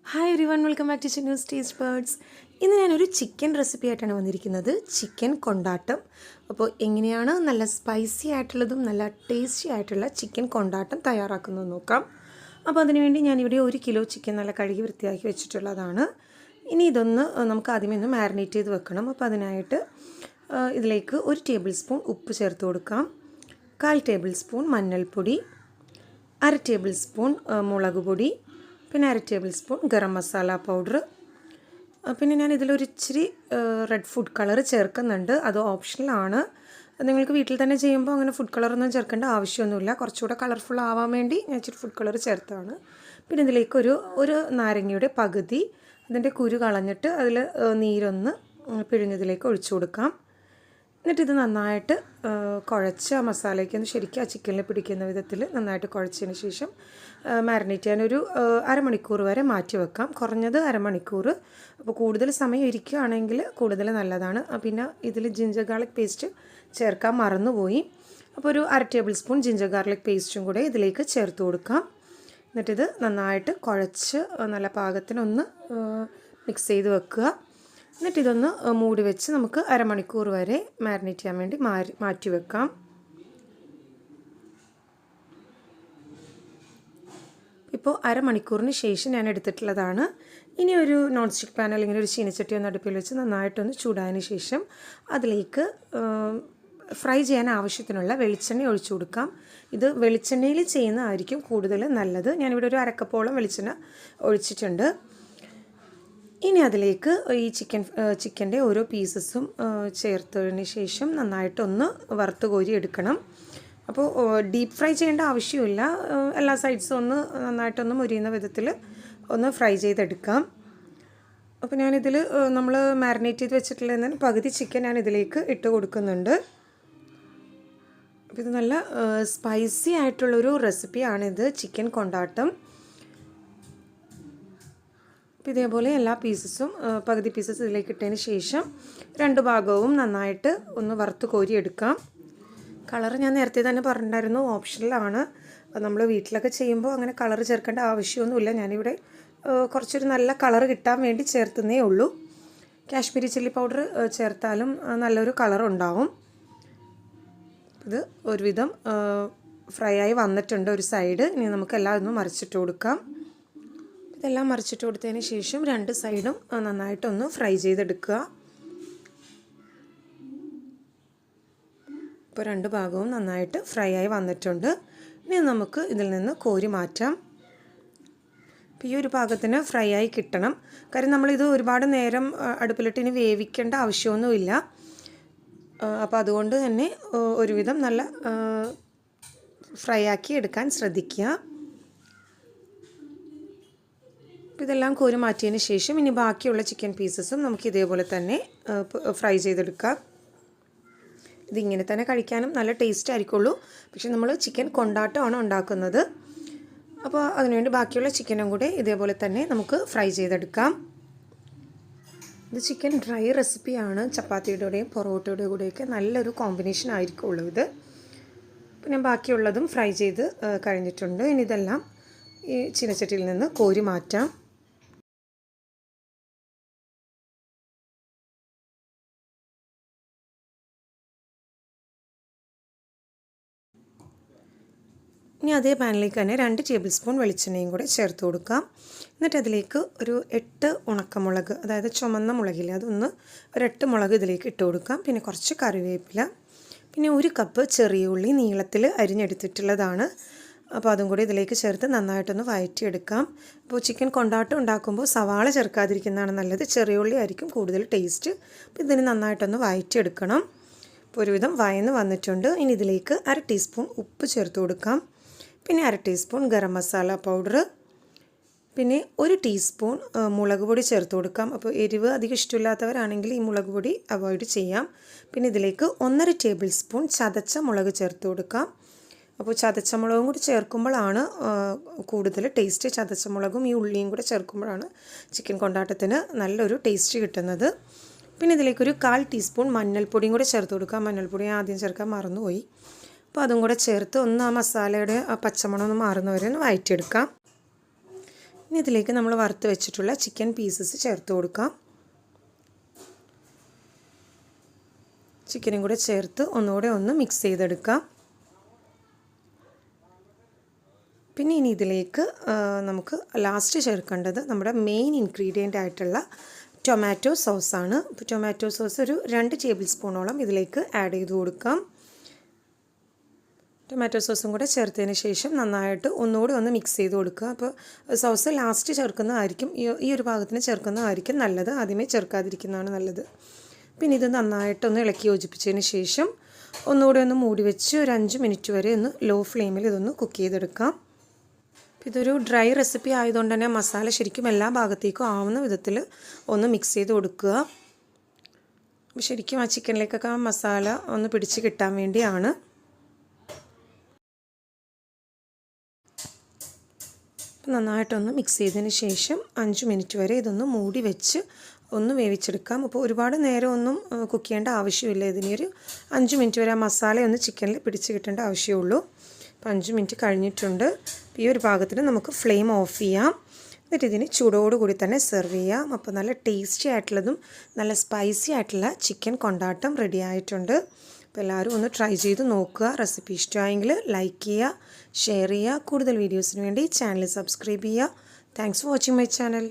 Hi everyone, welcome back to Chinnu's taste birds. ഇന്ന് ഞാനൊരു chicken recipe ആയിട്ടാണ് വന്നിരിക്കുന്നത്. ചിക്കൻ കൊണ്ടാട്ടം. അപ്പോൾ എങ്ങനെയാണ് നല്ല സ്പൈസി ആയിട്ടുള്ളതും നല്ല ടേസ്റ്റി ആയിട്ടുള്ള ചിക്കൻ കൊണ്ടാട്ടം തയ്യാറാക്കുന്നത് നോക്കാം. അപ്പോൾ അതിനുവേണ്ടി ഞാനിവിടെ 1 കിലോ ചിക്കൻ നല്ല കഴുകി വൃത്തിയാക്കി വെച്ചിട്ടുള്ളതാണ്. ഇനി ഇതൊന്ന് നമുക്ക് ആദ്യമേ ഒന്ന് മാരിനേറ്റ് ചെയ്ത് വെക്കണം. അപ്പോൾ അതിനായിട്ട് ഇതിലേക്ക് 1 ടേബിൾ സ്പൂൺ ഉപ്പ് ചേർത്ത് കൊടുക്കാം, 1/4 ടേബിൾ സ്പൂൺ മഞ്ഞൾപ്പൊടി, 1/2 ടേബിൾ സ്പൂൺ മുളക് പൊടി, പിന്നെ 1/2 table spoon garam masala powder. പിന്നെ ഞാൻ ഇതിലൊരു ഇച്ചിരി റെഡ് ഫുഡ് കളർ ചേർക്കുന്നുണ്ട്. അത് ഓപ്ഷണലാണ്. നിങ്ങൾക്ക് വീട്ടിൽ തന്നെ ചെയ്യുമ്പോൾ അങ്ങനെ ഫുഡ് കളറൊന്നും ചേർക്കേണ്ട ആവശ്യമൊന്നുമില്ല. കുറച്ചുകൂടെ കളർഫുൾ ആവാൻ വേണ്ടി ഞാൻ ഇച്ചിരി ഫുഡ് കളർ ചേർത്താണ്. പിന്നെ ഇതിലേക്ക് ഒരു നാരങ്ങയുടെ പകുതി അതിൻ്റെ കുരു കളഞ്ഞിട്ട് അതിൽ നീരൊന്ന് പിഴിഞ്ഞതിലേക്ക് ഒഴിച്ചു കൊടുക്കാം. എന്നിട്ടിത് നന്നായിട്ട് കുഴച്ച് ആ മസാലയ്ക്ക് ഒന്ന് ശരിക്കും ആ ചിക്കനിൽ പിടിക്കുന്ന വിധത്തിൽ നന്നായിട്ട് കുഴച്ചതിന് ശേഷം മാരിനേറ്റ് ചെയ്യാനൊരു അരമണിക്കൂർ വരെ മാറ്റി വെക്കാം. കുറഞ്ഞത് അരമണിക്കൂർ. അപ്പോൾ കൂടുതൽ സമയം ഇരിക്കുകയാണെങ്കിൽ കൂടുതൽ നല്ലതാണ്. പിന്നെ ഇതിൽ ജിഞ്ചർ ഗാർലിക് പേസ്റ്റ് ചേർക്കാൻ മറന്നുപോയി. അപ്പോൾ ഒരു 1/2 ടേബിൾ സ്പൂൺ ജിഞ്ചർ ഗാർലിക് പേസ്റ്റും കൂടെ ഇതിലേക്ക് ചേർത്ത് കൊടുക്കാം. എന്നിട്ടിത് നന്നായിട്ട് കുഴച്ച് നല്ല പാകത്തിനൊന്ന് മിക്സ് ചെയ്ത് വെക്കുക. എന്നിട്ടിതൊന്ന് മൂടി വെച്ച് നമുക്ക് അരമണിക്കൂർ വരെ മാരിനേറ്റ് ചെയ്യാൻ വേണ്ടി മാറ്റി വെക്കാം. ഇപ്പോൾ അരമണിക്കൂറിന് ശേഷം ഞാൻ എടുത്തിട്ടുള്ളതാണ്. ഇനി ഒരു നോൺ സ്റ്റിക്ക് പാൻ അല്ലെങ്കിൽ ഒരു ചീനച്ചട്ടി ഒന്ന് അടുപ്പിൽ വെച്ച് നന്നായിട്ടൊന്ന് ചൂടായതിന് ശേഷം അതിലേക്ക് ഫ്രൈ ചെയ്യാൻ ആവശ്യത്തിനുള്ള വെളിച്ചെണ്ണ ഒഴിച്ചു കൊടുക്കാം. ഇത് വെളിച്ചെണ്ണയിൽ ചെയ്യുന്നതായിരിക്കും കൂടുതൽ നല്ലത്. ഞാനിവിടെ ഒരു അരക്കപ്പോളം വെളിച്ചെണ്ണ ഒഴിച്ചിട്ടുണ്ട്. ഇനി അതിലേക്ക് ഈ ചിക്കൻ്റെ ഓരോ പീസസും ചേർത്തതിന് ശേഷം നന്നായിട്ടൊന്ന് വറുത്ത് കോരി എടുക്കണം. അപ്പോൾ ഡീപ്പ് ഫ്രൈ ചെയ്യേണ്ട ആവശ്യമില്ല. എല്ലാ സൈഡ്സും ഒന്ന് നന്നായിട്ടൊന്ന് മുരിയുന്ന വിധത്തിൽ ഒന്ന് ഫ്രൈ ചെയ്തെടുക്കാം. അപ്പോൾ ഞാനിതിൽ നമ്മൾ മാരിനേറ്റ് ചെയ്ത് വെച്ചിട്ടുള്ളതിന് പകുതി ചിക്കൻ ഞാൻ ഇതിലേക്ക് ഇട്ട് കൊടുക്കുന്നുണ്ട്. അപ്പോൾ ഇത് നല്ല സ്പൈസി ആയിട്ടുള്ളൊരു റെസിപ്പിയാണിത്, ചിക്കൻ കൊണ്ടാട്ടം. അപ്പോൾ ഇതേപോലെ എല്ലാ പീസസും പകുതി പീസസ് ഇതിലേക്ക് ഇട്ടതിന് ശേഷം 2 ഭാഗവും നന്നായിട്ട് ഒന്ന് വറുത്ത് കോരിയെടുക്കാം. കളർ ഞാൻ നേരത്തെ തന്നെ പറഞ്ഞിട്ടുണ്ടായിരുന്നു, ഓപ്ഷണലാണ്. നമ്മൾ വീട്ടിലൊക്കെ ചെയ്യുമ്പോൾ അങ്ങനെ കളർ ചേർക്കേണ്ട ആവശ്യമൊന്നുമില്ല. ഞാനിവിടെ കുറച്ചൊരു നല്ല കളർ കിട്ടാൻ വേണ്ടി ചേർത്തുന്നേ ഉള്ളൂ. കാശ്മീരി ചില്ലി പൗഡർ ചേർത്താലും നല്ലൊരു കളർ ഉണ്ടാവും. ഇത് ഒരുവിധം ഫ്രൈ ആയി വന്നിട്ടുണ്ട് ഒരു സൈഡ്. ഇനി നമുക്കെല്ലാം ഒന്ന് മറിച്ചിട്ട് കൊടുക്കാം. ഇതെല്ലാം മറിച്ചിട്ട് കൊടുത്തതിന് ശേഷം 2 സൈഡും നന്നായിട്ടൊന്ന് ഫ്രൈ ചെയ്തെടുക്കുക. ഇപ്പോൾ 2 ഭാഗവും നന്നായിട്ട് ഫ്രൈ ആയി വന്നിട്ടുണ്ട്. ഇനി നമുക്ക് ഇതിൽ നിന്ന് കോരി മാറ്റാം. ഇപ്പോൾ ഈ ഒരു ഭാഗത്തിന് ഫ്രൈ ആയി കിട്ടണം. കാര്യം നമ്മളിത് ഒരുപാട് നേരം അടുപ്പിലിട്ട് ഇനി വേവിക്കേണ്ട ആവശ്യമൊന്നുമില്ല. അപ്പോൾ അതുകൊണ്ട് തന്നെ ഒരുവിധം നല്ല ഫ്രൈ ആക്കി എടുക്കാൻ ശ്രദ്ധിക്കുക. ഇതെല്ലാം കോരി മാറ്റിയതിന് ശേഷം ഇനി ബാക്കിയുള്ള ചിക്കൻ പീസസും നമുക്ക് ഇതേപോലെ തന്നെ ഫ്രൈ ചെയ്തെടുക്കാം. ഇതിങ്ങനെ തന്നെ കഴിക്കാനും നല്ല ടേസ്റ്റ് ആയിരിക്കുള്ളൂ. പക്ഷെ നമ്മൾ ചിക്കൻ കൊണ്ടാട്ടമാണ് ഉണ്ടാക്കുന്നത്. അപ്പോൾ അതിനുവേണ്ടി ബാക്കിയുള്ള ചിക്കനും കൂടെ ഇതേപോലെ തന്നെ നമുക്ക് ഫ്രൈ ചെയ്തെടുക്കാം. ഇത് ചിക്കൻ ഡ്രൈ റെസിപ്പിയാണ്. ചപ്പാത്തിയുടെയും പൊറോട്ടയുടെ കൂടെയൊക്കെ നല്ലൊരു കോമ്പിനേഷൻ ആയിരിക്കുള്ളൂ ഇത്. പിന്നെ ബാക്കിയുള്ളതും ഫ്രൈ ചെയ്ത് കഴിഞ്ഞിട്ടുണ്ട്. ഇനി ഇതെല്ലാം ഈ ചീനച്ചട്ടിയിൽ നിന്ന് കോരി മാറ്റാം. ഇനി അതേ പാനിലേക്ക് തന്നെ 2 ടേബിൾ സ്പൂൺ വെളിച്ചെണ്ണയും കൂടെ ചേർത്ത് കൊടുക്കാം. എന്നിട്ട് അതിലേക്ക് ഒരു 8 ഉണക്കമുളക്, അതായത് ചുമന്ന മുളകില്ല, അതൊന്ന് ഒരു 8 മുളക് ഇതിലേക്ക് ഇട്ട് കൊടുക്കാം. പിന്നെ കുറച്ച് കറിവേപ്പില, പിന്നെ 1 കപ്പ് ചെറിയ ഉള്ളി നീളത്തിൽ അരിഞ്ഞെടുത്തിട്ടുള്ളതാണ്. അപ്പോൾ അതും കൂടി ഇതിലേക്ക് ചേർത്ത് നന്നായിട്ടൊന്ന് വഴറ്റിയെടുക്കാം. അപ്പോൾ ചിക്കൻ കൊണ്ടാട്ടം ഉണ്ടാക്കുമ്പോൾ സവാള ചേർക്കാതിരിക്കുന്നതാണ് നല്ലത്. ചെറിയ ഉള്ളി ആയിരിക്കും കൂടുതൽ ടേസ്റ്റ്. അപ്പോൾ ഇതിന് നന്നായിട്ടൊന്ന് വഴറ്റിയെടുക്കണം. ഇപ്പോൾ ഒരുവിധം വഴന്ന് വന്നിട്ടുണ്ട്. ഇനി ഇതിലേക്ക് 1/2 ടീസ്പൂൺ ഉപ്പ് ചേർത്ത് കൊടുക്കാം. പിന്നെ 1/2 ടീസ്പൂൺ ഗരം മസാല പൗഡർ, പിന്നെ 1 ടീസ്പൂൺ മുളക് പൊടി ചേർത്ത് കൊടുക്കാം. അപ്പോൾ എരിവ് അധികം ഇഷ്ടമില്ലാത്തവരാണെങ്കിൽ ഈ മുളക് പൊടി അവോയ്ഡ് ചെയ്യാം. പിന്നെ ഇതിലേക്ക് 1/2 ടേബിൾ സ്പൂൺ ചതച്ച മുളക് ചേർത്ത് കൊടുക്കാം. അപ്പോൾ ചതച്ച മുളകും കൂടി ചേർക്കുമ്പോഴാണ് കൂടുതൽ ടേസ്റ്റ്. ചതച്ച മുളകും ഈ ഉള്ളിയും കൂടെ ചേർക്കുമ്പോഴാണ് ചിക്കൻ കൊണ്ടാട്ടത്തിന് നല്ലൊരു ടേസ്റ്റ് കിട്ടുന്നത്. പിന്നെ ഇതിലേക്കൊരു 1/4 ടീസ്പൂൺ മഞ്ഞൾപ്പൊടിയും കൂടെ ചേർത്ത് കൊടുക്കാം. മഞ്ഞൾപ്പൊടി ആദ്യം ചേർക്കാൻ മറന്നുപോയി. അപ്പോൾ അതും കൂടെ ചേർത്ത് ഒന്ന് ആ മസാലയുടെ ആ പച്ചമണം ഒന്ന് മാറുന്നവരെ ഒന്ന് വഴറ്റിയെടുക്കാം. ഇനി ഇതിലേക്ക് നമ്മൾ വറുത്ത് വെച്ചിട്ടുള്ള ചിക്കൻ പീസസ് ചേർത്ത് കൊടുക്കാം. ചിക്കനും കൂടെ ചേർത്ത് ഒന്നുകൂടെ ഒന്ന് മിക്സ് ചെയ്തെടുക്കാം. പിന്നെ ഇനി ഇതിലേക്ക് നമുക്ക് ലാസ്റ്റ് ചേർക്കേണ്ടത് നമ്മുടെ മെയിൻ ഇൻഗ്രീഡിയൻ്റ് ആയിട്ടുള്ള ടൊമാറ്റോ സോസാണ്. അപ്പോൾ ടൊമാറ്റോ സോസ് ഒരു 2 ടേബിൾ സ്പൂണോളം ഇതിലേക്ക് ആഡ് ചെയ്ത് കൊടുക്കാം. ടൊമാറ്റോ സോസും കൂടെ ചേർത്തതിന് ശേഷം നന്നായിട്ട് ഒന്നുകൂടി ഒന്ന് മിക്സ് ചെയ്ത് കൊടുക്കുക. അപ്പോൾ സോസ് ലാസ്റ്റ് ചേർക്കുന്നതായിരിക്കും, ഈ ഒരു ഭാഗത്തിന് ചേർക്കുന്നതായിരിക്കും നല്ലത്, ആദ്യമേ ചേർക്കാതിരിക്കുന്നതാണ് നല്ലത്. പിന്നെ ഇത് നന്നായിട്ടൊന്ന് ഇളക്കി യോജിപ്പിച്ചതിന് ശേഷം ഒന്നുകൂടി ഒന്ന് മൂടി വെച്ച് ഒരു 5 മിനിറ്റ് വരെ ഒന്ന് ലോ ഫ്ലെയിമിൽ ഇതൊന്ന് കുക്ക് ചെയ്തെടുക്കാം. ഇതൊരു ഡ്രൈ റെസിപ്പി ആയതുകൊണ്ട് തന്നെ മസാല ശരിക്കും എല്ലാ ഭാഗത്തേക്കും ആവുന്ന വിധത്തിൽ ഒന്ന് മിക്സ് ചെയ്ത് കൊടുക്കുക. ശരിക്കും ആ ചിക്കനിലേക്കൊക്കെ ആ മസാല ഒന്ന് പിടിച്ച് കിട്ടാൻ വേണ്ടിയാണ്. നന്നായിട്ടൊന്ന് മിക്സ് ചെയ്തതിന് ശേഷം 5 മിനിറ്റ് വരെ ഇതൊന്ന് മൂടി വെച്ച് ഒന്ന് വേവിച്ചെടുക്കാം. അപ്പോൾ ഒരുപാട് നേരം ഒന്നും കുക്ക് ചെയ്യേണ്ട ആവശ്യമില്ല. ഇതിനൊരു 5 മിനിറ്റ് വരെ ആ മസാല ഒന്ന് ചിക്കനിൽ പിടിച്ച് കിട്ടേണ്ട ആവശ്യമുള്ളൂ. അപ്പോൾ 5 മിനിറ്റ് കഴിഞ്ഞിട്ടുണ്ട്. ഈ ഒരു ഭാഗത്തിന് നമുക്ക് ഫ്ലെയിം ഓഫ് ചെയ്യാം. എന്നിട്ട് ഇതിന് ചൂടോടുകൂടി തന്നെ സെർവ് ചെയ്യാം. അപ്പോൾ നല്ല ടേസ്റ്റി ആയിട്ടുള്ളതും നല്ല സ്പൈസി ആയിട്ടുള്ള ചിക്കൻ കൊണ്ടാട്ടം റെഡി ആയിട്ടുണ്ട്. അപ്പോൾ എല്ലാവരും ഒന്ന് ട്രൈ ചെയ്ത് നോക്കുക. റെസിപ്പി ഇഷ്ടമായെങ്കിൽ ലൈക്ക് ചെയ്യുക, ഷെയർ ചെയ്യുക. കൂടുതൽ വീഡിയോസിന് വേണ്ടി ചാനൽ സബ്സ്ക്രൈബ് ചെയ്യുക. Thanks for watching my channel.